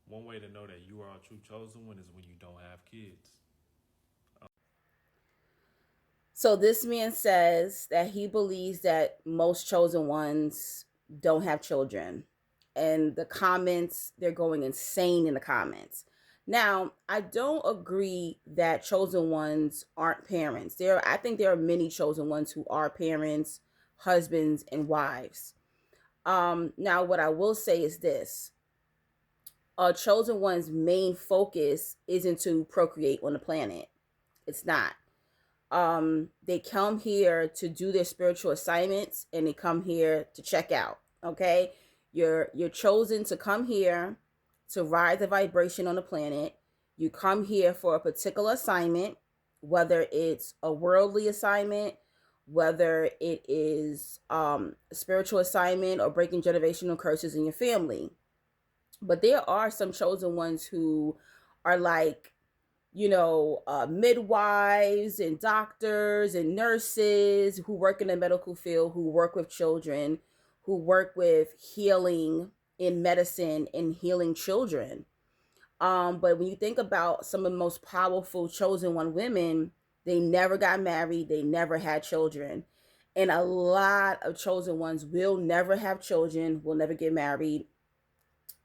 One way to know that you are a true chosen one is when you don't have kids. So this man says that he believes that most chosen ones don't have children. And the comments, they're going insane in the comments. Now, I don't agree that chosen ones aren't parents. I think there are many chosen ones who are parents, husbands, and wives. Now what I will say is this: a chosen one's main focus isn't to procreate on the planet. It's not. They come here to do their spiritual assignments, and they come here to check out. Okay, you're chosen to come here to rise the vibration on the planet. You come here for a particular assignment, whether it's a worldly assignment, whether it is a spiritual assignment, or breaking generational curses in your family. But there are some chosen ones who are like, midwives and doctors and nurses who work in the medical field, who work with children, who work with healing in medicine and healing children. But when you think about some of the most powerful chosen one women, they never got married, they never had children. And a lot of chosen ones will never have children, will never get married.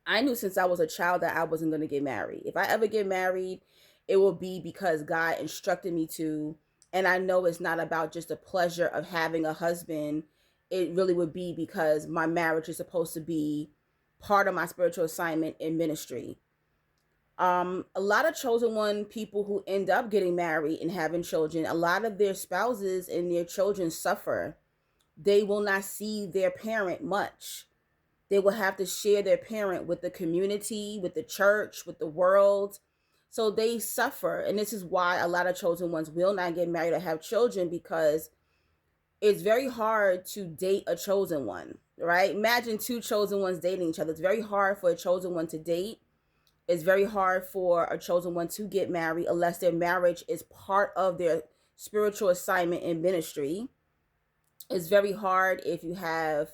I knew since I was a child that I wasn't going to get married. If I ever get married, it will be because God instructed me to. And I know it's not about just the pleasure of having a husband. It really would be because my marriage is supposed to be part of my spiritual assignment in ministry. A lot of chosen one people who end up getting married and having children, a lot of their spouses and their children suffer. They will not see their parent much. They will have to share their parent with the community, with the church, with the world. So they suffer. And this is why a lot of chosen ones will not get married or have children, because it's very hard to date a chosen one, right? Imagine two chosen ones dating each other. It's very hard for a chosen one to date. It's very hard for a chosen one to get married unless their marriage is part of their spiritual assignment in ministry. It's very hard if you have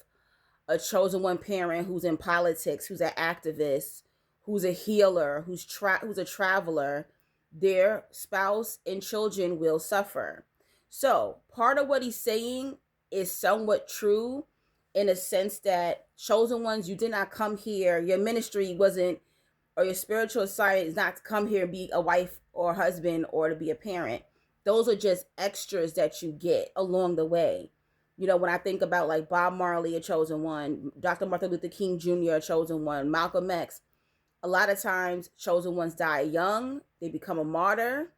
a chosen one parent who's in politics, who's an activist, who's a healer, who's a traveler. Their spouse and children will suffer. So part of what he's saying is somewhat true, in a sense that chosen ones, you did not come here. Your ministry wasn't, or your spiritual assignment is not to come here and be a wife or a husband or to be a parent. Those are just extras that you get along the way. When I think about like Bob Marley, a chosen one, Dr. Martin Luther King Jr., a chosen one, Malcolm X, a lot of times chosen ones die young. They become a martyr.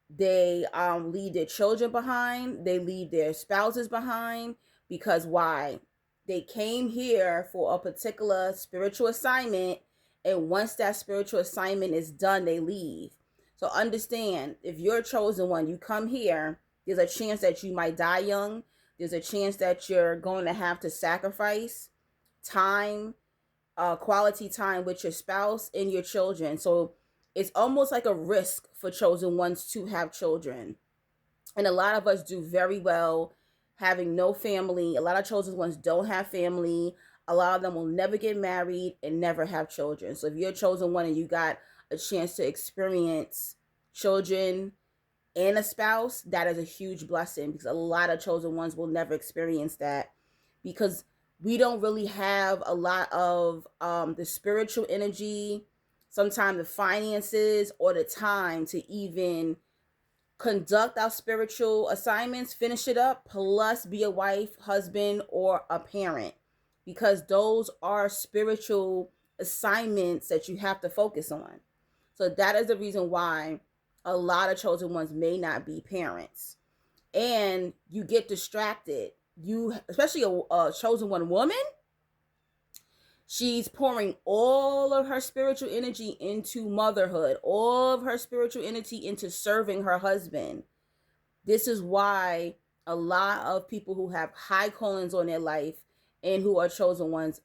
They leave their children behind. They leave their spouses behind. Because why? They came here for a particular spiritual assignment. And once that spiritual assignment is done, they leave. So understand, if you're a chosen one, you come here, there's a chance that you might die young. There's a chance that you're going to have to sacrifice time, quality time with your spouse and your children. So it's almost like a risk for chosen ones to have children. And a lot of us do very well having no family. A lot of chosen ones don't have family. A lot of them will never get married and never have children. So if you're a chosen one and you got a chance to experience children and a spouse, that is a huge blessing, because a lot of chosen ones will never experience that, because we don't really have a lot of the spiritual energy, sometimes the finances, or the time to even conduct our spiritual assignments, finish it up, plus be a wife, husband, or a parent, because those are spiritual assignments that you have to focus on. So that is the reason why a lot of chosen ones may not be parents. And you get distracted. Especially a chosen one woman, she's pouring all of her spiritual energy into motherhood, all of her spiritual energy into serving her husband. This is why a lot of people who have high callings on their life and who are chosen ones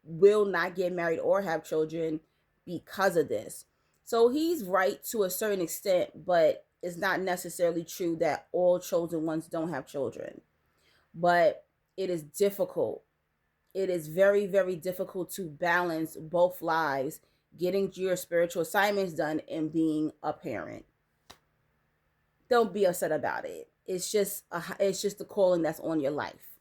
will not get married or have children because of this. So he's right to a certain extent, but it's not necessarily true that all chosen ones don't have children. But it is difficult. It is very, very difficult to balance both lives, getting your spiritual assignments done, and being a parent. Don't be upset about it. It's just a calling that's on your life.